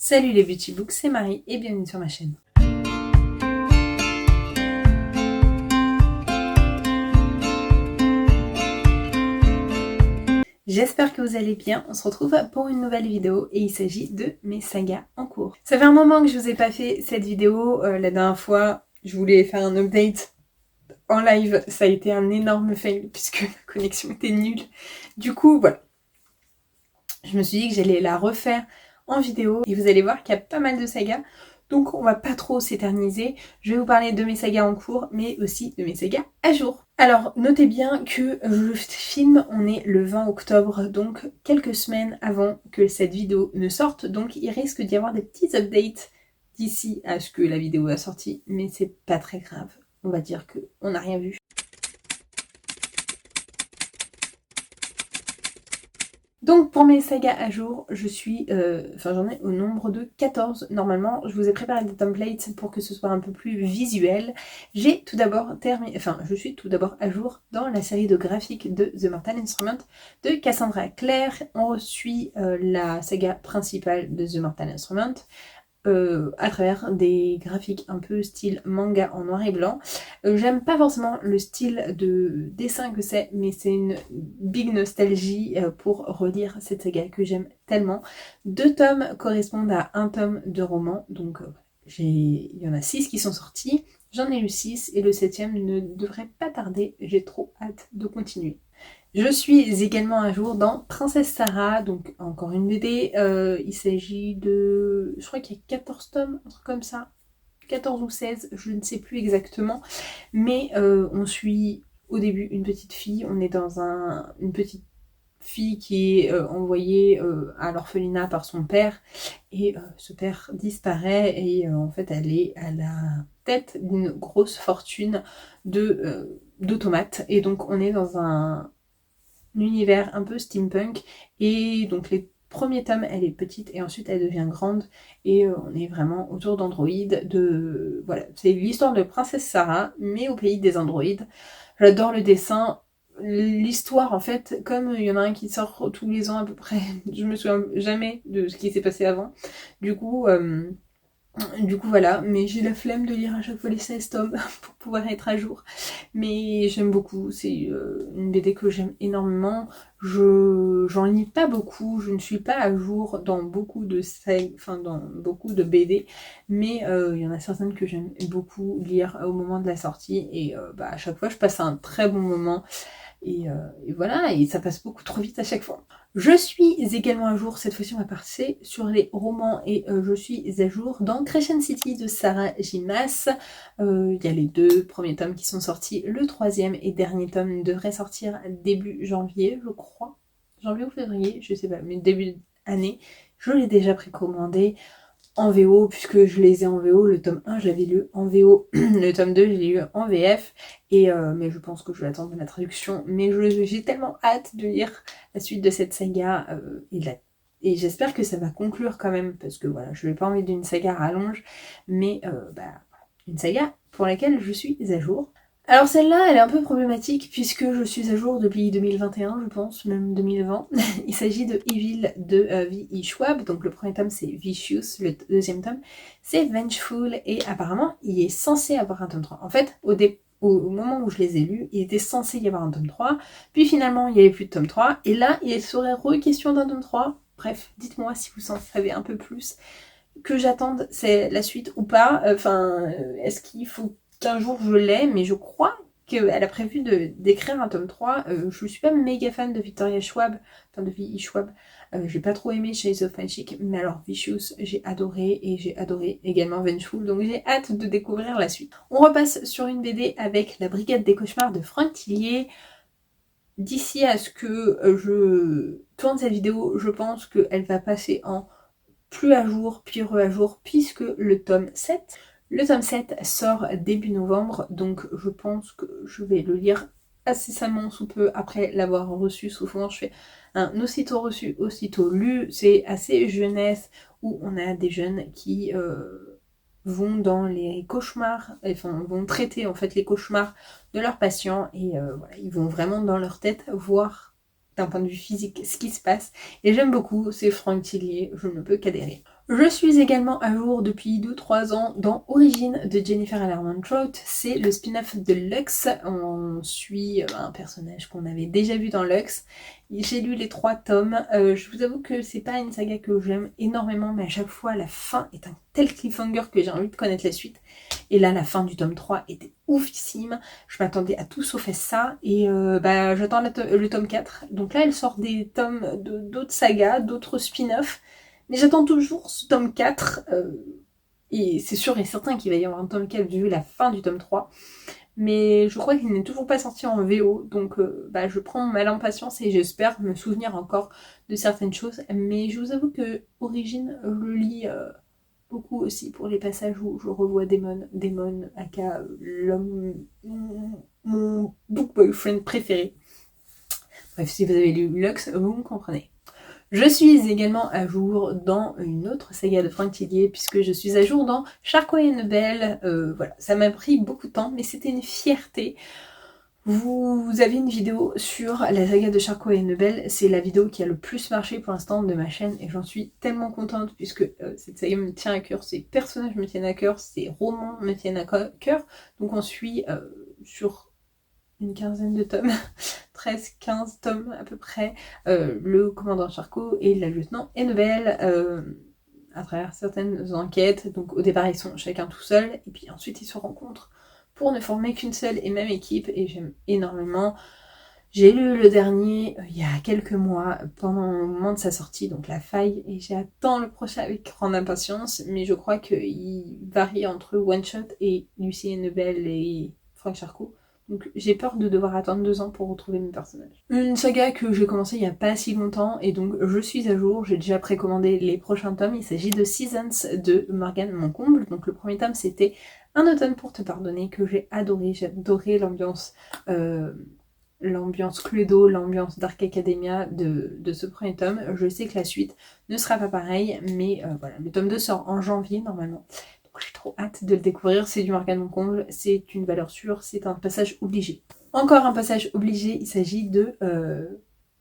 Salut les Beauty Books, c'est Marie et bienvenue sur ma chaîne. J'espère que vous allez bien, on se retrouve pour une nouvelle vidéo et il s'agit de mes sagas en cours. Ça fait un moment que je vous ai pas fait cette vidéo, la dernière fois je voulais faire un update en live, ça a été un énorme fail puisque ma connexion était nulle. Du coup voilà, je me suis dit que j'allais la refaire en vidéo et vous allez voir qu'il y a pas mal de sagas. Donc on va pas trop s'éterniser, je vais vous parler de mes sagas en cours mais aussi de mes sagas à jour. Alors notez bien que je filme, on est le 20 octobre, donc quelques semaines avant que cette vidéo ne sorte, donc il risque d'y avoir des petits updates d'ici à ce que la vidéo a sorti, mais c'est pas très grave, on va dire qu'on n'a rien vu. Donc pour mes sagas à jour, je suis, j'en ai au nombre de 14 normalement. Je vous ai préparé des templates pour que ce soit un peu plus visuel. J'ai tout d'abord terminé, je suis tout d'abord à jour dans la série de graphiques de The Mortal Instrument de Cassandra Clare. On suit la saga principale de The Mortal Instrument. À travers des graphiques un peu style manga en noir et blanc. J'aime pas forcément le style de dessin que c'est, mais c'est une big nostalgie pour relire cette saga que j'aime tellement. 2 tomes correspondent à 1 tome de roman, donc il y en a 6 qui sont sortis, j'en ai eu 6 et le 7e ne devrait pas tarder, j'ai trop hâte de continuer. Je suis également à jour dans Princesse Sarah, donc encore une BD. Il s'agit de... je crois qu'il y a 14 tomes, un truc comme ça. 14 ou 16, je ne sais plus exactement. Mais on suit au début une petite fille. On est dans une petite fille qui est envoyée à l'orphelinat par son père. Et ce père disparaît et en fait elle est à la tête d'une grosse fortune d'automates. Et donc on est dans un univers un peu steampunk et donc les premiers tomes elle est petite et ensuite elle devient grande et on est vraiment autour d'androïdes, voilà, c'est l'histoire de Princesse Sarah mais au pays des androïdes. J'adore le dessin, l'histoire en fait, comme il y en a un qui sort tous les ans à peu près, je me souviens jamais de ce qui s'est passé avant, du coup voilà, mais j'ai la flemme de lire à chaque fois les 16 tomes pour pouvoir être à jour. Mais j'aime beaucoup, c'est une BD que j'aime énormément. J'en lis pas beaucoup, je ne suis pas à jour dans beaucoup de BD, mais il y en a certaines que j'aime beaucoup lire au moment de la sortie et à chaque fois je passe un très bon moment. Et voilà, et ça passe beaucoup trop vite à chaque fois. Je suis également à jour, cette fois-ci on va passer sur les romans et je suis à jour dans Crescent City de Sarah J. Maas. Il y a les 2 premiers tomes qui sont sortis, le 3e et dernier tome devrait sortir début janvier, je crois. Janvier ou février, je sais pas, mais début d'année. Je l'ai déjà précommandé en VO, puisque je les ai en VO, le tome 1 je l'avais lu en VO, le tome 2 je l'ai lu en VF, et mais je pense que je vais attendre la traduction, mais j'ai tellement hâte de lire la suite de cette saga, et j'espère que ça va conclure quand même, parce que voilà, je n'ai pas envie d'une saga rallonge, mais une saga pour laquelle je suis à jour. Alors celle-là, elle est un peu problématique puisque je suis à jour depuis 2021, je pense, même 2020. Il s'agit de Evil de V.E. Schwab. Donc le premier tome c'est Vicious, le deuxième tome c'est Vengeful et apparemment il est censé avoir un tome 3. En fait, au moment où je les ai lus, il était censé y avoir un tome 3, puis finalement il n'y avait plus de tome 3, et là il serait re-question d'un tome 3. Bref, dites-moi si vous en savez un peu plus, que j'attende c'est la suite ou pas, est-ce qu'il faut qu'un jour je l'ai, mais je crois qu'elle a prévu d'écrire un tome 3. Je suis pas méga fan de Victoria Schwab, de V.E. Schwab. J'ai pas trop aimé Shades of Magic, mais alors Vicious, j'ai adoré, et j'ai adoré également Vengeful, donc j'ai hâte de découvrir la suite. On repasse sur une BD avec La Brigade des Cauchemars de Franck Tillier. D'ici à ce que je tourne cette vidéo, je pense qu'elle va passer en plus à jour, puis à jour, puisque le tome 7 sort début novembre, donc je pense que je vais le lire incessamment sous peu après l'avoir reçu. Souvent je fais un aussitôt reçu, aussitôt lu, c'est assez jeunesse, où on a des jeunes qui vont dans les cauchemars, vont traiter en fait les cauchemars de leurs patients, et voilà, ils vont vraiment dans leur tête voir d'un point de vue physique ce qui se passe, et j'aime beaucoup, c'est Franck Tillier, je ne peux qu'adhérer. Je suis également à jour depuis 2-3 ans dans Origine de Jennifer Armentrout. C'est le spin-off de Lux. On suit un personnage qu'on avait déjà vu dans Lux. J'ai lu les 3 tomes. Je vous avoue que c'est pas une saga que j'aime énormément, mais à chaque fois la fin est un tel cliffhanger que j'ai envie de connaître la suite. Et là, la fin du tome 3 était oufissime. Je m'attendais à tout sauf ça. Et j'attends le tome 4. Donc là, elle sort des tomes d'autres sagas, d'autres spin-offs. Mais j'attends toujours ce tome 4. Et c'est sûr et certain qu'il va y avoir un tome 4 vu la fin du tome 3. Mais je crois qu'il n'est toujours pas sorti en VO. Donc je prends mon mal en patience et j'espère me souvenir encore de certaines choses. Mais je vous avoue que Origine, je le lis beaucoup aussi pour les passages où je revois Damon aka l'homme, mon book boyfriend préféré. Bref, si vous avez lu Lux, vous me comprenez. Je suis également à jour dans une autre saga de Frank Tillier, puisque je suis à jour dans Charcot et Annabelle. Voilà, ça m'a pris beaucoup de temps, mais c'était une fierté. Vous avez une vidéo sur la saga de Charcot et Annabelle, c'est la vidéo qui a le plus marché pour l'instant de ma chaîne, et j'en suis tellement contente, puisque cette saga me tient à cœur, ces personnages me tiennent à cœur, ces romans me tiennent à cœur. Donc on suit sur une quinzaine de tomes, 13-15 tomes à peu près, le commandant Charcot et la lieutenant Annabelle à travers certaines enquêtes. Donc au départ ils sont chacun tout seuls et puis ensuite ils se rencontrent pour ne former qu'une seule et même équipe et j'aime énormément. J'ai lu le dernier il y a quelques mois pendant le moment de sa sortie, donc La Faille, et j'attends le prochain avec grande impatience, mais je crois qu'il varie entre One Shot et Lucie Annabelle et Frank Charcot. Donc j'ai peur de devoir attendre 2 ans pour retrouver mes personnages. Une saga que j'ai commencé il n'y a pas si longtemps et donc je suis à jour, j'ai déjà précommandé les prochains tomes. Il s'agit de Seasons de Morgane Moncomble. Donc le premier tome c'était Un automne pour te pardonner que j'ai adoré. J'ai adoré l'ambiance Cluedo, l'ambiance Dark Academia de ce premier tome. Je sais que la suite ne sera pas pareille, mais voilà, le tome 2 sort en janvier normalement. J'ai trop hâte de le découvrir, c'est du Morgane Moncomble, c'est une valeur sûre, c'est un passage obligé. Encore un passage obligé, il s'agit de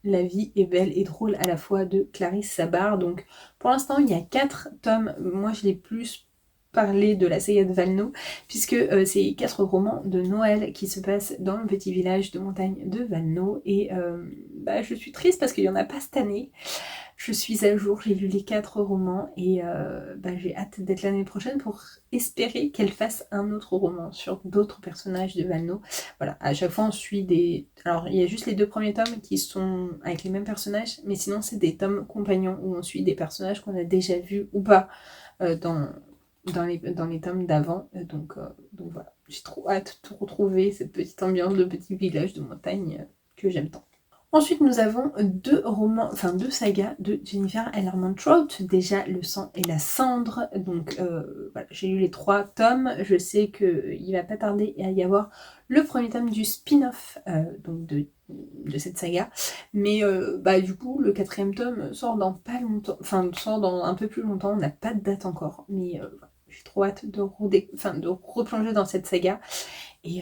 La vie est belle et drôle à la fois de Clarisse Sabard. Donc pour l'instant il y a 4 tomes, moi je l'ai plus parlé de la saga de Valno, puisque c'est 4 romans de Noël qui se passent dans le petit village de montagne de Valno, et je suis triste parce qu'il n'y en a pas cette année. Je suis à jour, j'ai lu les 4 romans et j'ai hâte d'être l'année prochaine pour espérer qu'elle fasse un autre roman sur d'autres personnages de Valno. Voilà, à chaque fois on suit des... Alors il y a juste les 2 premiers tomes qui sont avec les mêmes personnages, mais sinon c'est des tomes compagnons où on suit des personnages qu'on a déjà vus ou pas dans les tomes d'avant. Donc voilà, j'ai trop hâte de retrouver cette petite ambiance de petit village de montagne que j'aime tant. Ensuite, nous avons 2 sagas de Jennifer Armentrout. Déjà, Le sang et la cendre. Donc, voilà, j'ai lu les 3 tomes. Je sais qu'il va pas tarder à y avoir le premier tome du spin-off donc de cette saga. Mais du coup, le 4e tome sort dans pas longtemps. Enfin, sort dans un peu plus longtemps. On n'a pas de date encore. Mais j'ai trop hâte de replonger dans cette saga. Et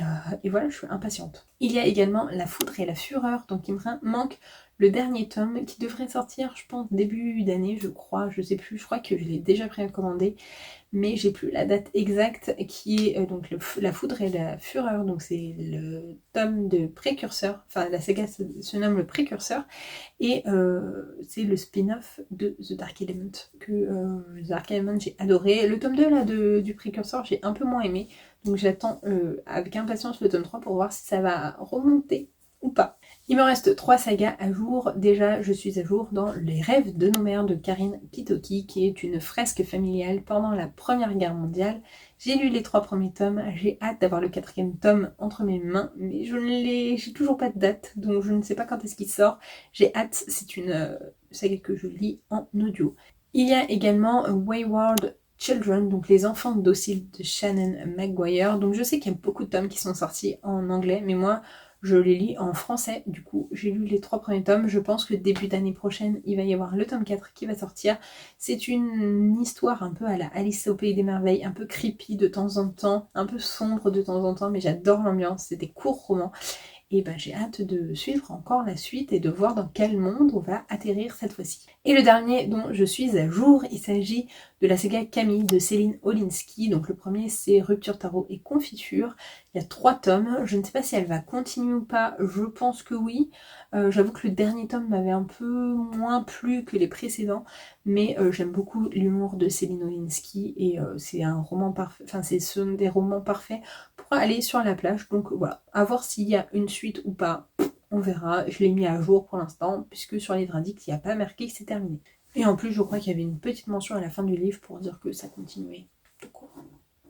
voilà, je suis impatiente. Il y a également La foudre et la fureur, donc il me manque le dernier tome qui devrait sortir, je pense, début d'année, je crois, je sais plus, je crois que je l'ai déjà précommandé, mais j'ai plus la date exacte, qui est donc La foudre et la fureur, donc c'est le tome de précurseur, enfin la saga se nomme Le Précurseur, et c'est le spin-off de The Dark Element, que The Dark Element j'ai adoré. Le tome 2 là, du Précurseur j'ai un peu moins aimé, donc j'attends avec impatience le tome 3 pour voir si ça va remonter ou pas. Il me reste 3 sagas à jour. Déjà, je suis à jour dans Les rêves de nos mères de Karine Kitoki, qui est une fresque familiale pendant la Première Guerre mondiale. J'ai lu les 3 premiers tomes, j'ai hâte d'avoir le 4e tome entre mes mains, mais j'ai toujours pas de date, donc je ne sais pas quand est-ce qu'il sort. J'ai hâte, c'est une saga que je lis en audio. Il y a également Wayward Children, donc Les enfants dociles de Shannon Maguire. Donc je sais qu'il y a beaucoup de tomes qui sont sortis en anglais, mais moi je les lis en français. Du coup j'ai lu les 3 premiers tomes. Je pense que début d'année prochaine il va y avoir le tome 4 qui va sortir. C'est une histoire un peu à la Alice au pays des merveilles, un peu creepy de temps en temps, un peu sombre de temps en temps, mais j'adore l'ambiance. C'est des courts romans. et ben j'ai hâte de suivre encore la suite et de voir dans quel monde on va atterrir cette fois-ci. Et le dernier dont je suis à jour, il s'agit de la saga Camille de Céline Olinsky. Donc le premier c'est Rupture, Tarot et Confiture. Il y a 3 tomes, je ne sais pas si elle va continuer ou pas, je pense que oui. J'avoue que le dernier tome m'avait un peu moins plu que les précédents, mais j'aime beaucoup l'humour de Céline Olinsky et c'est un roman parfait, enfin c'est des romans parfaits pour aller sur la plage. Donc voilà, à voir s'il y a une suite ou pas, on verra. Je l'ai mis à jour pour l'instant, puisque sur Livre Addict, il n'y a pas marqué que c'est terminé. Et en plus, je crois qu'il y avait une petite mention à la fin du livre pour dire que ça continuait. Donc,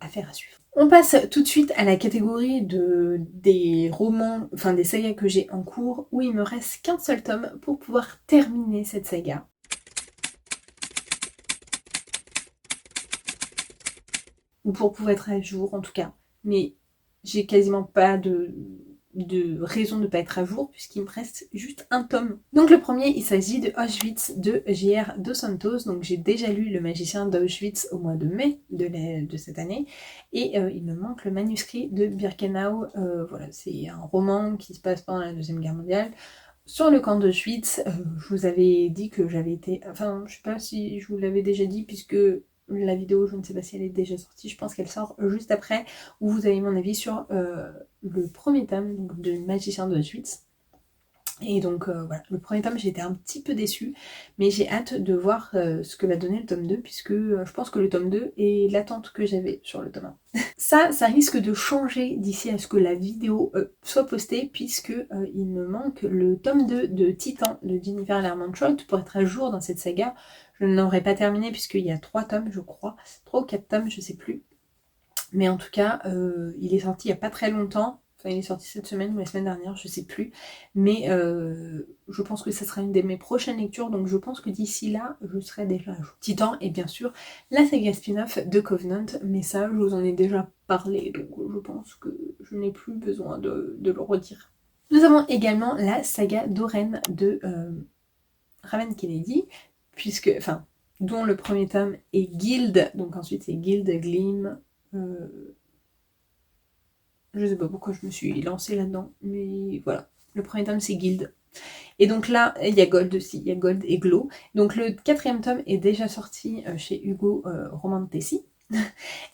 affaire à suivre. On passe tout de suite à la catégorie des romans, enfin des sagas que j'ai en cours, où il me reste qu'un seul tome pour pouvoir terminer cette saga. Ou pour pouvoir être à jour en tout cas. Mais j'ai quasiment pas de raison de ne pas être à jour puisqu'il me reste juste un tome. Donc le premier, il s'agit de Auschwitz de J.R. Dos Santos. Donc j'ai déjà lu Le Magicien d'Auschwitz au mois de mai de cette année et il me manque le manuscrit de Birkenau. Voilà, c'est un roman qui se passe pendant la Deuxième Guerre mondiale. Sur le camp d'Auschwitz, je vous avais dit que j'avais été... Enfin, je sais pas si je vous l'avais déjà dit puisque la vidéo, je ne sais pas si elle est déjà sortie, je pense qu'elle sort juste après, où vous avez mon avis sur le premier tome donc, de Magicien d'Auschwitz. Et donc voilà, le premier tome j'ai été un petit peu déçue, mais j'ai hâte de voir ce que va donner le tome 2, puisque je pense que le tome 2 est l'attente que j'avais sur le tome 1. Ça risque de changer d'ici à ce que la vidéo soit postée, puisque il me manque le tome 2 de Titan de Jennifer Lermont-Trout pour être à jour dans cette saga. Je ne l'aurais pas terminé puisqu'il y a 3 tomes je crois, 3 ou 4 tomes, je sais plus. Mais en tout cas, il est sorti il n'y a pas très longtemps. Enfin, il est sorti cette semaine ou la semaine dernière, je sais plus. Mais je pense que ça sera une de mes prochaines lectures. Donc je pense que d'ici là, je serai déjà à jour. Titan et bien sûr la saga spin-off de Covenant. Mais ça, je vous en ai déjà parlé. Donc je pense que je n'ai plus besoin de le redire. Nous avons également la saga d'Oren de Raven Kennedy. Dont le premier tome est Guild. Donc ensuite c'est Guild, Gleam... je sais pas pourquoi je me suis lancée là-dedans, mais voilà. Le premier tome, c'est Guild. Et donc là, il y a Gold aussi, il y a Gold et Glow. Donc le 4e tome est déjà sorti chez Hugo Roman Tessie.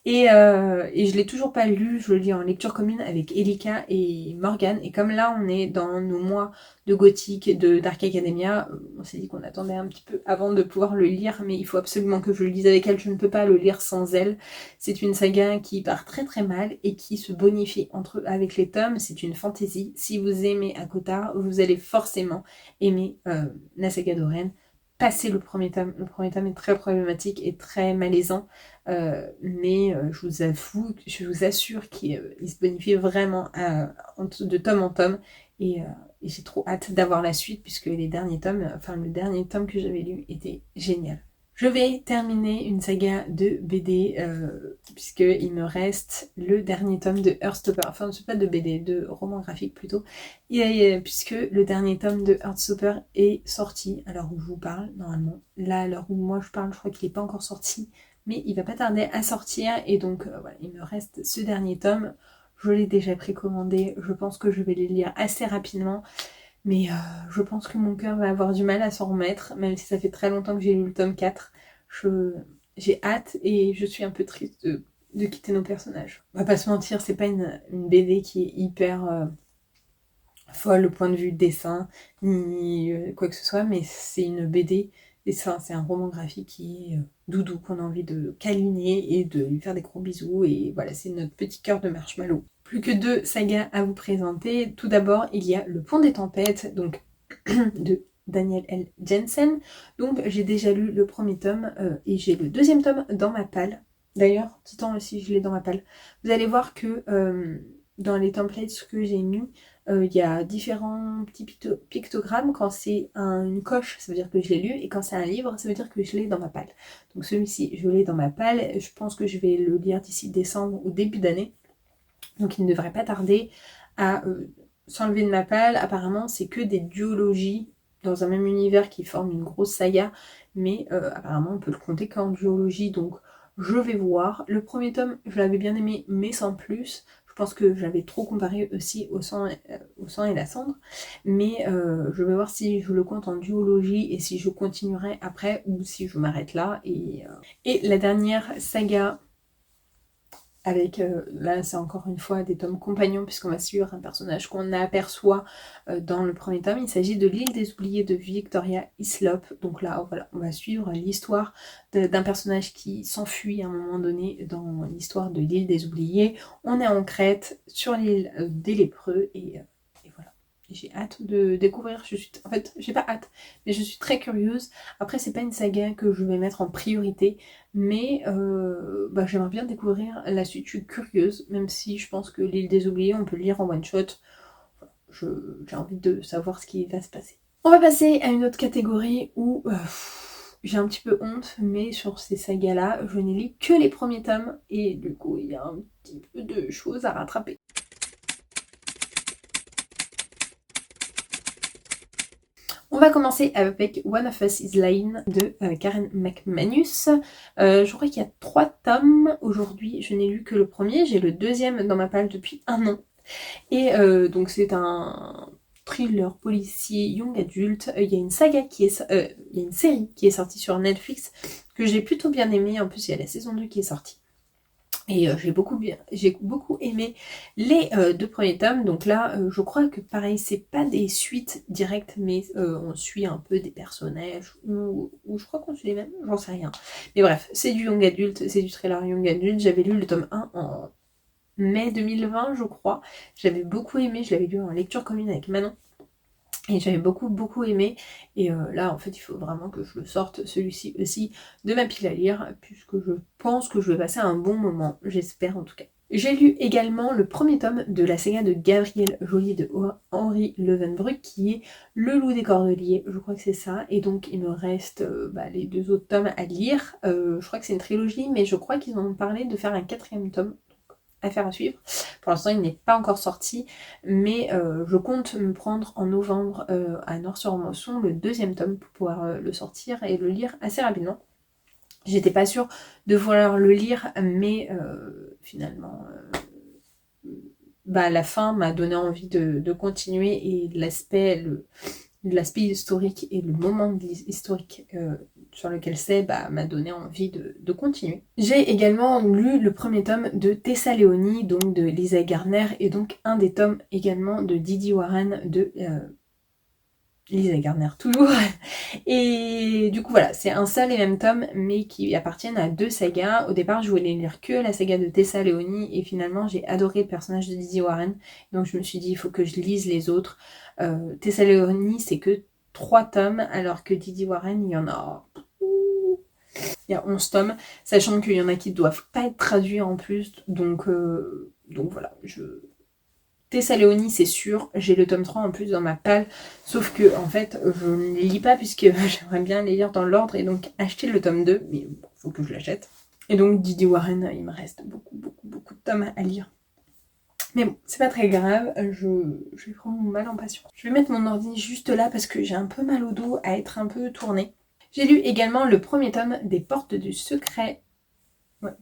Et je l'ai toujours pas lu, je le lis en lecture commune avec Elika et Morgane. Et comme là on est dans nos mois de gothique, de Dark Academia, on s'est dit qu'on attendait un petit peu avant de pouvoir le lire, mais il faut absolument que je le lise avec elle, je ne peux pas le lire sans elle. C'est une saga qui part très très mal et qui se bonifie avec les tomes, c'est une fantaisie. Si vous aimez Akotar, vous allez forcément aimer la saga d'Oren. Passez le premier tome est très problématique et très malaisant. Mais je vous assure qu'il se bonifie vraiment de tome en tome et j'ai trop hâte d'avoir la suite puisque le dernier tome que j'avais lu était génial. Je vais terminer une saga de BD puisqu'il me reste le dernier tome de Heartstopper, enfin c'est pas de BD, de roman graphique plutôt, puisque le dernier tome de Heartstopper est sorti à l'heure où je vous parle normalement. Là à l'heure où moi je parle, je crois qu'il n'est pas encore sorti, mais il va pas tarder à sortir et donc voilà, il me reste ce dernier tome. Je l'ai déjà précommandé, je pense que je vais les lire assez rapidement. Mais je pense que mon cœur va avoir du mal à s'en remettre, même si ça fait très longtemps que j'ai lu le tome 4. J'ai hâte et je suis un peu triste de quitter nos personnages. On va pas se mentir, c'est pas une BD qui est hyper folle au point de vue dessin, ni quoi que ce soit, mais c'est une BD, et c'est un roman graphique qui est doudou, qu'on a envie de câliner et de lui faire des gros bisous, et voilà, c'est notre petit cœur de marshmallow. Plus que 2 sagas à vous présenter. Tout d'abord, il y a Le Pont des Tempêtes, donc de Daniel L. Jensen. Donc j'ai déjà lu le premier tome et j'ai le 2e tome dans ma palle. D'ailleurs, Titan aussi, je l'ai dans ma palle. Vous allez voir que dans les templates que j'ai mis, il y a différents petits pictogrammes. Quand c'est une coche, ça veut dire que je l'ai lu, et quand c'est un livre, ça veut dire que je l'ai dans ma palle. Donc celui-ci, je l'ai dans ma palle. Je pense que je vais le lire d'ici décembre ou début d'année. Donc il ne devrait pas tarder à s'enlever de ma palle. Apparemment, c'est que des duologies dans un même univers qui forment une grosse saga. Mais apparemment, on peut le compter qu'en duologie. Donc je vais voir. Le premier tome, je l'avais bien aimé, mais sans plus. Je pense que j'avais trop comparé aussi au sang et la cendre. Mais je vais voir si je le compte en duologie et si je continuerai après ou si je m'arrête là. Et la dernière saga avec, là c'est encore une fois des tomes compagnons puisqu'on va suivre un personnage qu'on aperçoit dans le premier tome. Il s'agit de l'île des oubliés de Victoria Hislop. Donc là voilà, on va suivre l'histoire d'un personnage qui s'enfuit à un moment donné dans l'histoire de l'île des oubliés. On est en Crète, sur l'île des lépreux et voilà. J'ai hâte de découvrir, en fait j'ai pas hâte, mais je suis très curieuse. Après c'est pas une saga que je vais mettre en priorité, mais j'aimerais bien découvrir la suite, je suis curieuse, même si je pense que l'île des oubliés on peut le lire en one shot. J'ai envie de savoir ce qui va se passer. On va passer à une autre catégorie où j'ai un petit peu honte, mais sur ces sagas là je n'ai lu que les premiers tomes et du coup il y a un petit peu de choses à rattraper. On va commencer avec One of Us is Lying de Karen McManus. Je crois qu'il y a 3 tomes aujourd'hui, je n'ai lu que le premier, j'ai le deuxième dans ma palle depuis 1 an. Et donc c'est un thriller policier young adulte. Il y a une saga il y a une série qui est sortie sur Netflix que j'ai plutôt bien aimée. En plus il y a la saison 2 qui est sortie. Et j'ai beaucoup aimé les 2 premiers tomes. Donc là, je crois que pareil, c'est pas des suites directes, mais on suit un peu des personnages, ou je crois qu'on suit les mêmes, j'en sais rien. Mais bref, c'est du young adulte, c'est du thriller young adulte. J'avais lu le tome 1 en mai 2020, je crois. J'avais beaucoup aimé, je l'avais lu en lecture commune avec Manon. Et j'avais beaucoup aimé, et là en fait il faut vraiment que je le sorte celui-ci aussi de ma pile à lire, puisque je pense que je vais passer un bon moment, j'espère en tout cas. J'ai lu également le premier tome de la saga de Gabriel Joly de Henri Levenbruck, qui est Le Loup des Cordeliers, je crois que c'est ça, et donc il me reste les 2 autres tomes à lire. Je crois que c'est une trilogie, mais je crois qu'ils ont parlé de faire un 4e tome. Affaire à suivre. Pour l'instant il n'est pas encore sorti, mais je compte me prendre en novembre à Nord-sur-Moisson le 2e tome pour pouvoir le sortir et le lire assez rapidement. J'étais pas sûre de vouloir le lire, mais finalement la fin m'a donné envie de continuer, et l'aspect historique et le moment historique sur lequel c'est m'a donné envie de continuer. J'ai également lu le premier tome de Tessa Leoni, donc de Lisa Gardner, et donc un des tomes également de Didi Warren de Lisa Gardner toujours. Et du coup voilà, c'est un seul et même tome, mais qui appartiennent à 2 sagas. Au départ je voulais lire que la saga de Tessa Leoni, et finalement j'ai adoré le personnage de Didi Warren, donc je me suis dit il faut que je lise les autres. Tessa Leoni c'est que 3 tomes, alors que Didi Warren il y en a... Il y a 11 tomes, sachant qu'il y en a qui ne doivent pas être traduits en plus, donc voilà, Tessa Leoni c'est sûr, j'ai le tome 3 en plus dans ma palle, sauf que en fait je ne les lis pas puisque j'aimerais bien les lire dans l'ordre, et donc acheter le tome 2, mais bon, faut que je l'achète. Et donc Didi Warren, il me reste beaucoup de tomes à lire. Mais bon, c'est pas très grave, je vais prendre mon mal en patience. Je vais mettre mon ordi juste là parce que j'ai un peu mal au dos à être un peu tournée. J'ai lu également le premier tome des Portes du Secret.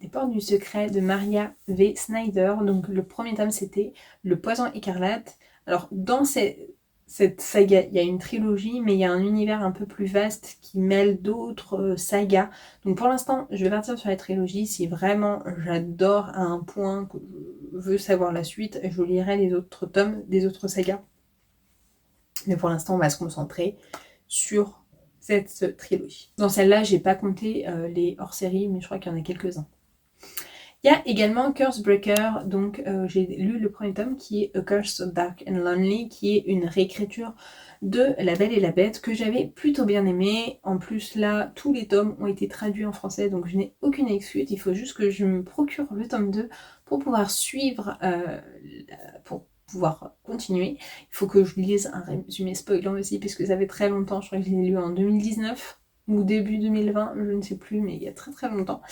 Des Portes du Secret de Maria V. Snyder. Donc le premier tome c'était Le Poison écarlate. Alors dans cette saga, il y a une trilogie, mais il y a un univers un peu plus vaste qui mêle d'autres sagas. Donc pour l'instant, je vais partir sur la trilogie. Si vraiment j'adore à un point que je veux savoir la suite, je lirai les autres tomes des autres sagas. Mais pour l'instant, on va se concentrer sur cette trilogie. Dans celle-là, j'ai pas compté les hors-séries, mais je crois qu'il y en a quelques-uns. Il y a également Cursebreaker, donc j'ai lu le premier tome qui est A Curse Dark and Lonely, qui est une réécriture de La Belle et la Bête que j'avais plutôt bien aimé. En plus là, tous les tomes ont été traduits en français, donc je n'ai aucune excuse. Il faut juste que je me procure le tome 2 pour pouvoir suivre, pour pouvoir continuer. Il faut que je lise un résumé spoilant aussi, puisque ça fait très longtemps, je crois que je l'ai lu en 2019 ou début 2020, je ne sais plus, mais il y a très longtemps.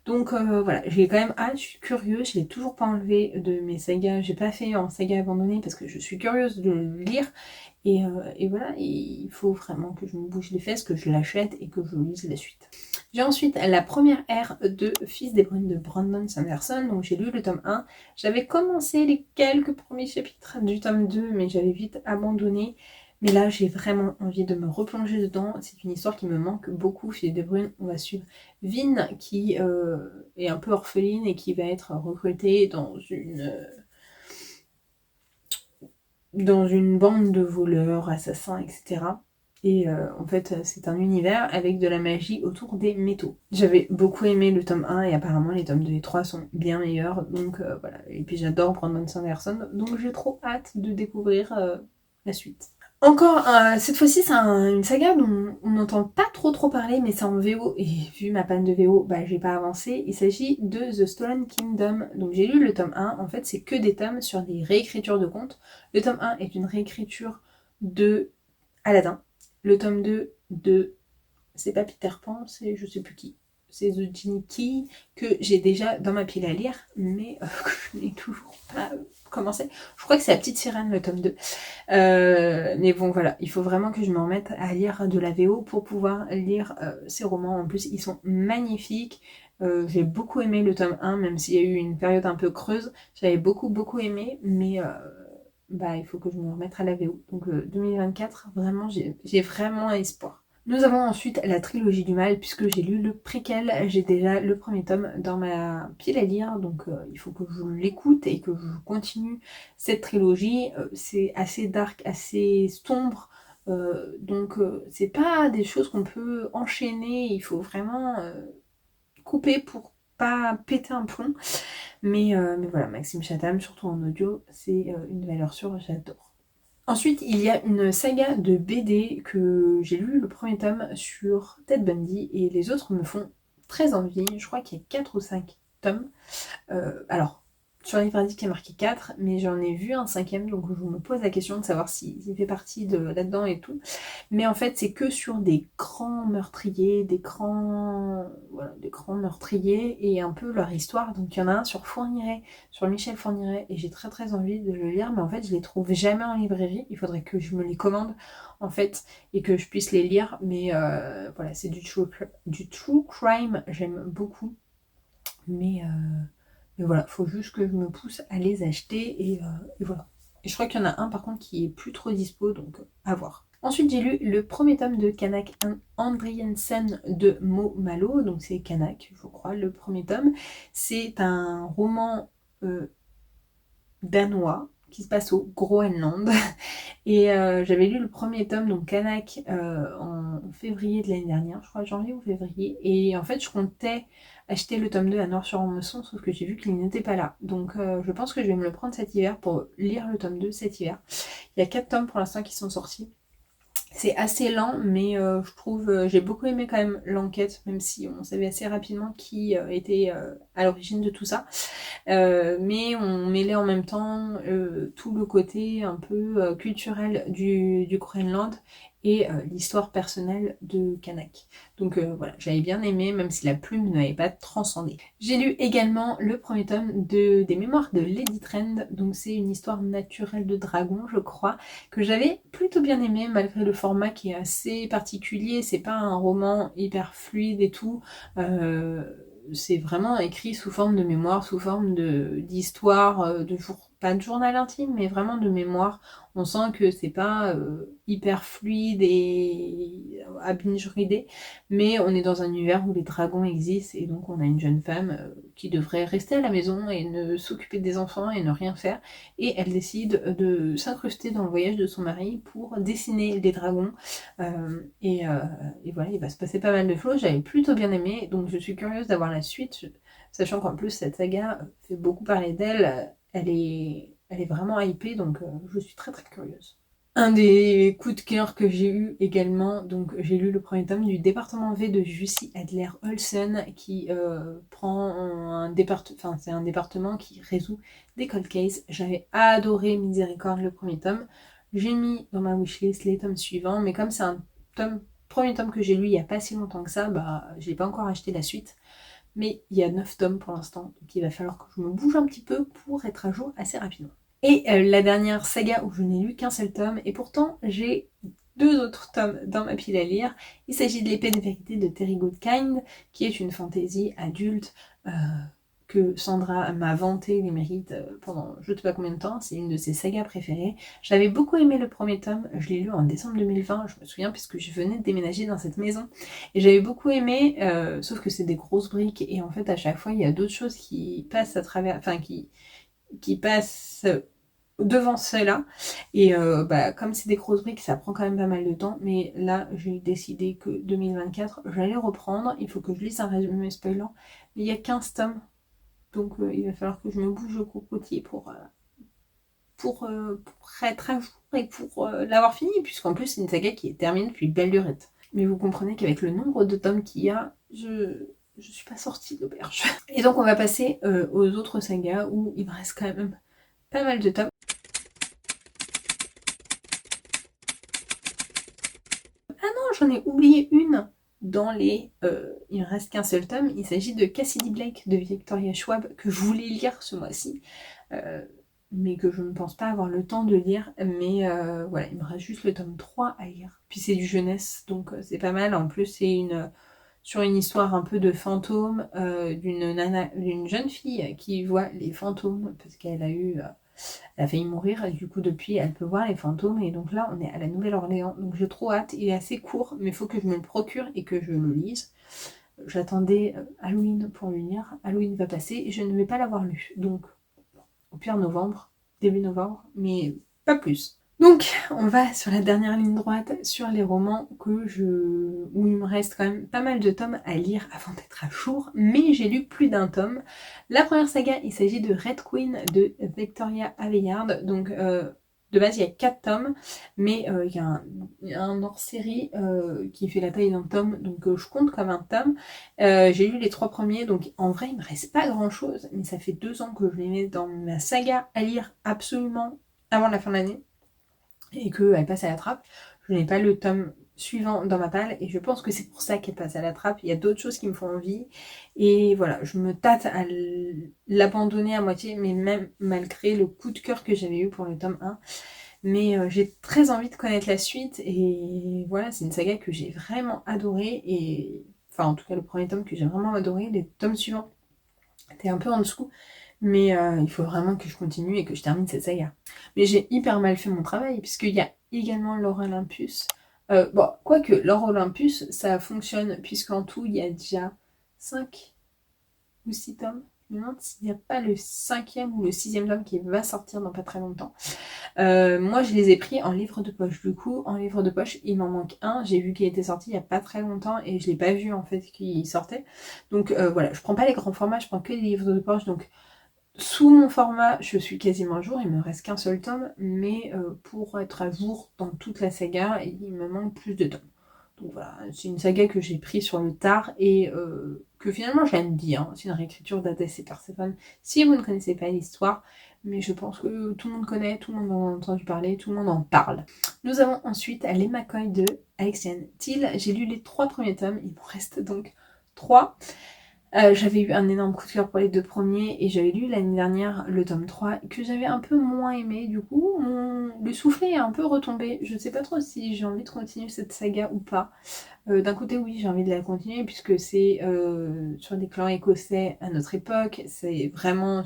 Donc voilà, j'ai quand même hâte, je suis curieuse, je l'ai toujours pas enlevé de mes sagas, j'ai pas fait en saga abandonnée parce que je suis curieuse de le lire, et voilà, il faut vraiment que je me bouge les fesses, que je l'achète et que je lise la suite. J'ai ensuite la première ère de Fils des Brunes de Brandon Sanderson, donc j'ai lu le tome 1. J'avais commencé les quelques premiers chapitres du tome 2, mais j'avais vite abandonné. Mais là, j'ai vraiment envie de me replonger dedans. C'est une histoire qui me manque beaucoup. Fils des Brunes, on va suivre Vin, qui est un peu orpheline et qui va être recrutée dans une bande de voleurs, assassins, etc. Et en fait, c'est un univers avec de la magie autour des métaux. J'avais beaucoup aimé le tome 1 et apparemment les tomes 2 et 3 sont bien meilleurs. Donc voilà. Et puis j'adore Brandon Sanderson. Donc j'ai trop hâte de découvrir la suite. Encore, cette fois-ci, c'est une saga dont on n'entend pas trop parler, mais c'est en VO, et vu ma panne de VO, bah j'ai pas avancé. Il s'agit de The Stolen Kingdom. Donc j'ai lu le tome 1, en fait c'est que des tomes sur des réécritures de contes. Le tome 1 est une réécriture de Aladdin. Le tome 2 de... c'est pas Peter Pan, c'est je sais plus qui. C'est The Genie Key, que j'ai déjà dans ma pile à lire, mais que je n'ai toujours pas commencé. Je crois que c'est La Petite Sirène, le tome 2. Mais bon, voilà, il faut vraiment que je me remette à lire de la VO pour pouvoir lire ces romans. En plus, ils sont magnifiques. J'ai beaucoup aimé le tome 1, même s'il y a eu une période un peu creuse. J'avais beaucoup aimé, mais bah, il faut que je me remette à la VO. Donc 2024, vraiment, j'ai vraiment espoir. Nous avons ensuite la trilogie du mal, puisque j'ai lu le préquel, j'ai déjà le premier tome dans ma pile à lire, donc il faut que je l'écoute et que je continue cette trilogie. C'est assez dark, assez sombre, donc c'est pas des choses qu'on peut enchaîner, il faut vraiment couper pour pas péter un plomb. Mais voilà, Maxime Chatham, surtout en audio, c'est une valeur sûre, j'adore. Ensuite, il y a une saga de BD que j'ai lu le premier tome sur Ted Bundy et les autres me font très envie. Je crois qu'il y a 4 ou 5 tomes. Alors, sur Livradis, il y a marqué 4, mais j'en ai vu un 5e, donc je me pose la question de savoir s'il fait partie de là-dedans et tout. Mais en fait, c'est que sur des grands meurtriers, des grands meurtriers et un peu leur histoire. Donc il y en a un sur Fourniret, sur Michel Fourniret, et j'ai très envie de le lire, mais en fait, je les trouve jamais en librairie. Il faudrait que je me les commande en fait et que je puisse les lire. Mais voilà, c'est du true crime, j'aime beaucoup. Mais voilà, faut juste que je me pousse à les acheter et voilà. Et je crois qu'il y en a un par contre qui est plus trop dispo, donc à voir. Ensuite, j'ai lu le premier tome de Kanak Andriensen de Mo Malo, donc c'est Kanak, je crois, le premier tome. C'est un roman danois qui se passe au Groenland. Et j'avais lu le premier tome, donc Kanak, en février de l'année dernière, je crois janvier ou février. Et en fait, je comptais acheter le tome 2 à Nord-sur-Ormesson, sauf que j'ai vu qu'il n'était pas là. Donc je pense que je vais me le prendre cet hiver pour lire le tome 2 cet hiver. Il y a 4 tomes pour l'instant qui sont sortis. C'est assez lent, mais je trouve, j'ai beaucoup aimé quand même l'enquête, même si on savait assez rapidement qui était à l'origine de tout ça. Mais on mêlait en même temps tout le côté un peu culturel du Groenland et l'histoire personnelle de Kanak. Donc voilà, j'avais bien aimé, même si la plume ne m'avait pas transcendé. J'ai lu également le premier tome des mémoires de Lady Trend, donc c'est une histoire naturelle de dragon, je crois, que j'avais plutôt bien aimé, malgré le format qui est assez particulier. C'est pas un roman hyper fluide et tout. C'est vraiment écrit sous forme de mémoire, sous forme d'histoire, pas de journal intime, mais vraiment de mémoire. On sent que c'est pas hyper fluide et à binge reader, mais on est dans un univers où les dragons existent et donc on a une jeune femme qui devrait rester à la maison et ne s'occuper des enfants et ne rien faire. Et elle décide de s'incruster dans le voyage de son mari pour dessiner les dragons. Et voilà, il va se passer pas mal de choses. J'avais plutôt bien aimé, donc je suis curieuse d'avoir la suite, sachant qu'en plus cette saga fait beaucoup parler d'elle. Elle est vraiment hypée, donc je suis très curieuse. Un des coups de cœur que j'ai eu également, donc j'ai lu le premier tome du département V de Jussi Adler Olsen qui prend c'est un département qui résout des cold cases. J'avais adoré Miséricorde le premier tome. J'ai mis dans ma wishlist les tomes suivants, mais comme c'est un premier tome que j'ai lu il n'y a pas si longtemps que ça, bah j'ai pas encore acheté la suite. Mais il y a 9 tomes pour l'instant, donc il va falloir que je me bouge un petit peu pour être à jour assez rapidement. Et la dernière saga où je n'ai lu qu'un seul tome, et pourtant j'ai 2 autres tomes dans ma pile à lire. Il s'agit de l'épée de vérité de Terry Goodkind, qui est une fantaisie adulte que Sandra m'a vanté les mérites pendant je ne sais pas combien de temps. C'est une de ses sagas préférées. J'avais beaucoup aimé le premier tome, je l'ai lu en décembre 2020, je me souviens, puisque je venais de déménager dans cette maison. Et j'avais beaucoup aimé, sauf que c'est des grosses briques, et en fait à chaque fois il y a d'autres choses qui passent à travers, enfin qui passent devant cela. Et comme c'est des grosses briques, ça prend quand même pas mal de temps. Mais là, j'ai décidé que 2024, j'allais reprendre. Il faut que je lise un résumé spoilant. Mais il y a 15 tomes. Donc il va falloir que je me bouge le cocotier pour être à jour et pour l'avoir fini. Puisqu'en plus, c'est une saga qui est terminée depuis belle lurette. Mais vous comprenez qu'avec le nombre de tomes qu'il y a, je suis pas sortie d'auberge. Et donc on va passer aux autres sagas où il me reste quand même pas mal de tomes. Ah non, j'en ai oublié une dans les... il me reste qu'un seul tome. Il s'agit de Cassidy Blake de Victoria Schwab que je voulais lire ce mois-ci. Mais que je ne pense pas avoir le temps de lire. Mais voilà, il me reste juste le tome 3 à lire. Puis c'est du jeunesse, donc c'est pas mal. En plus, c'est sur une histoire un peu de fantôme d'une jeune fille qui voit les fantômes parce qu'elle elle a failli mourir et du coup depuis elle peut voir les fantômes. Et donc là on est à la Nouvelle-Orléans, donc j'ai trop hâte. Il est assez court mais il faut que je me le procure et que je le lise. J'attendais Halloween pour le lire. Halloween va passer et je ne vais pas l'avoir lu, donc au pire novembre, début novembre, mais pas plus. Donc, on va sur la dernière ligne droite, sur les romans où il me reste quand même pas mal de tomes à lire avant d'être à jour, mais j'ai lu plus d'un tome. La première saga, il s'agit de Red Queen de Victoria Aveyard. Donc, de base, il y a 4 tomes, mais il y a un hors-série qui fait la taille d'un tome, donc je compte comme un tome. J'ai lu les 3 premiers, donc en vrai, il me reste pas grand-chose, mais ça fait 2 ans que je les mets dans ma saga à lire absolument avant la fin de l'année et qu'elle passe à la trappe. Je n'ai pas le tome suivant dans ma palle et je pense que c'est pour ça qu'elle passe à la trappe. Il y a d'autres choses qui me font envie et voilà, je me tâte à l'abandonner à moitié, mais même malgré le coup de cœur que j'avais eu pour le tome 1. Mais j'ai très envie de connaître la suite et voilà, c'est une saga que j'ai vraiment adorée et enfin en tout cas le premier tome que j'ai vraiment adoré. Les tomes suivants étaient un peu en dessous. Mais il faut vraiment que je continue et que je termine cette saga. Mais j'ai hyper mal fait mon travail, puisqu'il y a également Lore Olympus. Bon, quoique, Lore Olympus, ça fonctionne, puisqu'en tout, il y a déjà 5 ou 6 tomes. Je me demande s'il n'y a pas le 5e ou le 6e tome qui va sortir dans pas très longtemps. Moi, je les ai pris en livre de poche. Du coup, en livre de poche, il m'en manque un. J'ai vu qu'il était sorti il y a pas très longtemps et je l'ai pas vu en fait qu'il sortait. Donc voilà, je prends pas les grands formats, je prends que les livres de poche. Donc sous mon format, je suis quasiment à jour, il me reste qu'un seul tome, mais pour être à jour dans toute la saga, il me manque plus de tomes. Donc voilà, c'est une saga que j'ai pris sur le tard et que finalement j'aime bien. C'est une réécriture d'Hadès et Perséphone. Si vous ne connaissez pas l'histoire, mais je pense que tout le monde connaît, tout le monde en a entendu parler, tout le monde en parle. Nous avons ensuite Les McCoy de Alexiane Thiel. J'ai lu les 3 premiers tomes, il m'en reste donc 3. J'avais eu un énorme coup de cœur pour les 2 premiers et j'avais lu l'année dernière le tome 3 que j'avais un peu moins aimé. Du coup, le soufflet est un peu retombé. Je ne sais pas trop si j'ai envie de continuer cette saga ou pas. D'un côté, oui, j'ai envie de la continuer puisque c'est sur des clans écossais à notre époque. J'ai vraiment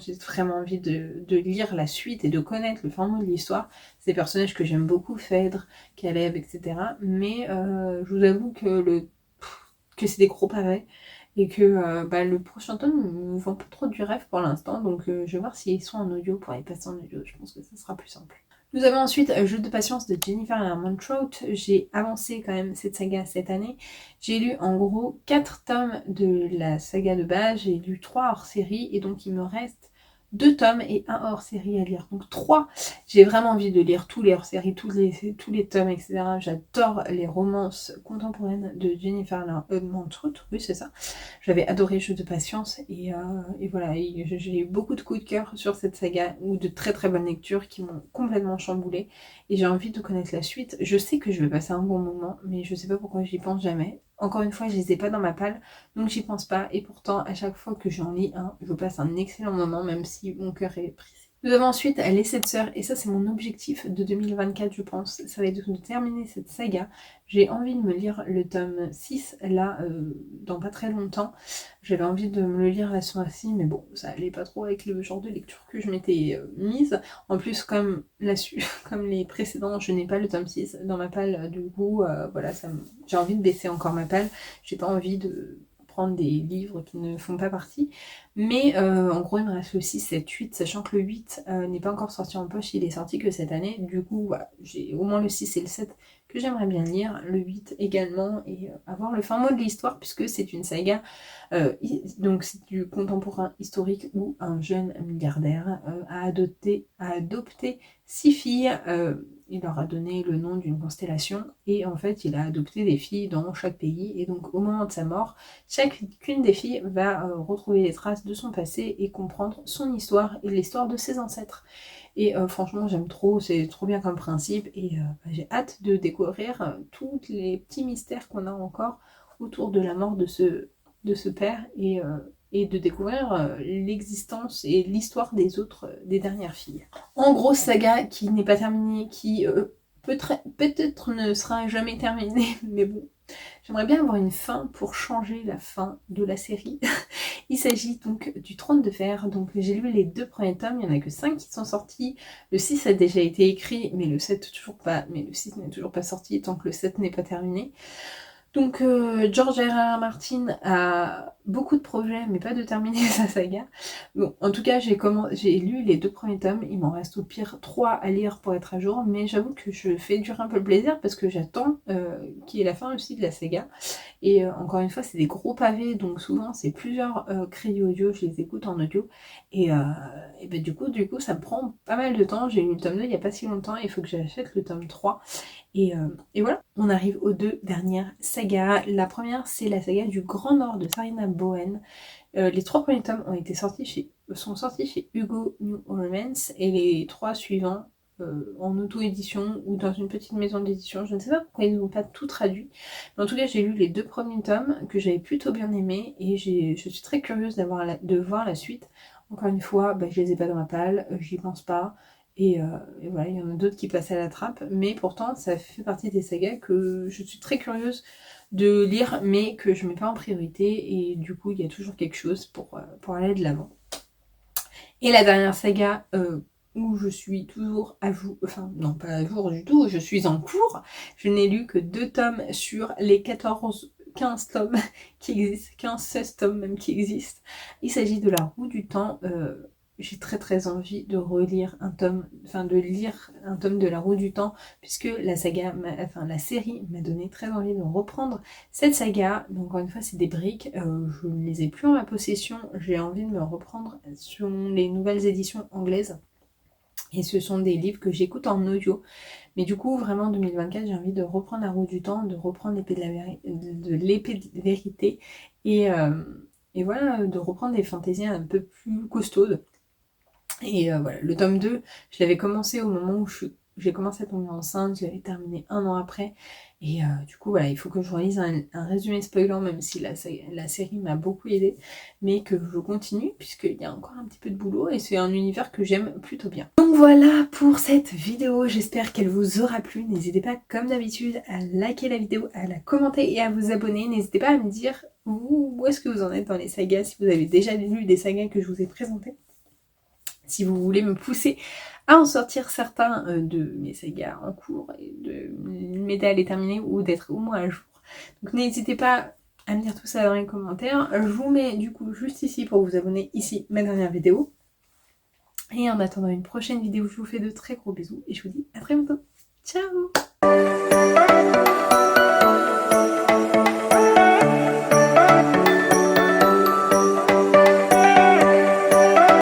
envie de lire la suite et de connaître le fin mot de l'histoire. C'est des personnages que j'aime beaucoup, Phèdre, Caleb, etc. Mais je vous avoue que c'est des gros pavés. Et que le prochain tome ne me vend pas trop du rêve pour l'instant, donc je vais voir s'ils sont en audio pour les passer en audio, je pense que ça sera plus simple. Nous avons ensuite Jeu de patience de Jennifer Montrout. J'ai avancé quand même cette saga cette année. J'ai lu en gros 4 tomes de la saga de base, j'ai lu 3 hors série et donc il me reste 2 tomes et 1 hors série à lire. Donc 3. J'ai vraiment envie de lire tous les hors série, tous les tomes, etc. J'adore les romances contemporaines de Jennifer Montrout. Oui, c'est ça. J'avais adoré Jeu de patience et voilà, j'ai eu beaucoup de coups de cœur sur cette saga ou de très très bonnes lectures qui m'ont complètement chamboulée et j'ai envie de connaître la suite. Je sais que je vais passer un bon moment, mais je sais pas pourquoi j'y pense jamais. Encore une fois, je les ai pas dans ma palle, donc j'y pense pas et pourtant à chaque fois que j'en lis un, je passe un excellent moment même si mon cœur est brisé. Nous avons ensuite Les 7 sœurs, et ça c'est mon objectif de 2024 je pense, ça va être de terminer cette saga. J'ai envie de me lire le tome 6 là dans pas très longtemps. J'avais envie de me le lire là ce mois-ci, mais bon ça allait pas trop avec le genre de lecture que je m'étais mise. En plus comme comme les précédents, je n'ai pas le tome 6 dans ma palle, du coup voilà, j'ai envie de baisser encore ma palle, j'ai pas envie de prendre des livres qui ne font pas partie. Mais en gros il me reste le 6, 7, 8, sachant que le 8 n'est pas encore sorti en poche, il est sorti que cette année. Du coup voilà, j'ai au moins le 6 et le 7 que j'aimerais bien lire, le 8 également, et avoir le fin mot de l'histoire puisque c'est une saga, donc c'est du contemporain historique où un jeune milliardaire a adopté 6 filles. Il leur a donné le nom d'une constellation et en fait il a adopté des filles dans chaque pays, et donc au moment de sa mort, chacune des filles va retrouver les traces de son passé et comprendre son histoire et l'histoire de ses ancêtres. Et franchement j'aime trop, c'est trop bien comme principe, et j'ai hâte de découvrir tous les petits mystères qu'on a encore autour de la mort de ce père, et de découvrir l'existence et l'histoire des autres, des dernières filles. En gros, saga qui n'est pas terminée, qui peut-être ne sera jamais terminée, mais bon, j'aimerais bien avoir une fin pour changer la fin de la série. Il s'agit donc du Trône de Fer. Donc j'ai lu les 2 premiers tomes, il n'y en a que 5 qui sont sortis. Le 6 a déjà été écrit, mais le 7 toujours pas. Mais le 6 n'est toujours pas sorti tant que le 7 n'est pas terminé. Donc George R.R. Martin a beaucoup de projets, mais pas de terminer sa saga. Bon, en tout cas, j'ai lu les 2 premiers tomes, il m'en reste au pire 3 à lire pour être à jour, mais j'avoue que je fais durer un peu le plaisir parce que j'attends qu'il y ait la fin aussi de la saga. Et encore une fois, c'est des gros pavés, donc souvent c'est plusieurs crédits audio, je les écoute en audio, et ben, du coup ça me prend pas mal de temps. J'ai lu le tome 2 il n'y a pas si longtemps, il faut que j'achète le tome 3. Et voilà, on arrive aux 2 dernières sagas. La première, c'est la saga du Grand Nord de Sarina Bowen. Les 3 premiers tomes sont sortis chez Hugo New Romance, et les 3 suivants en auto-édition ou dans une petite maison d'édition. Je ne sais pas pourquoi ils n'ont pas tout traduit. Mais en tout cas, j'ai lu les 2 premiers tomes que j'avais plutôt bien aimés, et je suis très curieuse de voir la suite. Encore une fois, je les ai pas dans ma palle, j'y pense pas. Et voilà, il y en a d'autres qui passent à la trappe, mais pourtant ça fait partie des sagas que je suis très curieuse de lire, mais que je mets pas en priorité, et du coup il y a toujours quelque chose pour aller de l'avant. Et la dernière saga où je suis toujours à jour, enfin non pas à jour du tout, je suis en cours, je n'ai lu que 2 tomes sur les 15 tomes qui existent, 15-16 tomes même qui existent. Il s'agit de La Roue du Temps. J'ai très envie de relire un tome, de lire un tome de La Roue du Temps, puisque la série m'a donné très envie de reprendre cette saga. Donc encore une fois, c'est des briques, je ne les ai plus en ma possession, j'ai envie de me reprendre sur les nouvelles éditions anglaises. Et ce sont des livres que j'écoute en audio. Mais du coup, vraiment, 2024, j'ai envie de reprendre La Roue du Temps, de reprendre l'épée de l'épée de vérité, et voilà, de reprendre des fantaisies un peu plus costaudes. Et voilà, le tome 2, je l'avais commencé au moment où j'ai commencé à tomber enceinte, je l'avais terminé 1 an après. Et du coup, voilà, il faut que je relise un résumé spoilant, même si la série m'a beaucoup aidée, mais que je continue, puisqu'il y a encore un petit peu de boulot, et c'est un univers que j'aime plutôt bien. Donc voilà pour cette vidéo, j'espère qu'elle vous aura plu. N'hésitez pas, comme d'habitude, à liker la vidéo, à la commenter et à vous abonner. N'hésitez pas à me dire où est-ce que vous en êtes dans les sagas, si vous avez déjà lu des sagas que je vous ai présentées. Si vous voulez me pousser à en sortir certains de mes sagas en cours, et de m'aider à les terminer, ou d'être au moins à jour. Donc n'hésitez pas à me dire tout ça dans les commentaires. Je vous mets du coup juste ici pour vous abonner, ici ma dernière vidéo. Et en attendant une prochaine vidéo, je vous fais de très gros bisous et je vous dis à très bientôt. Ciao!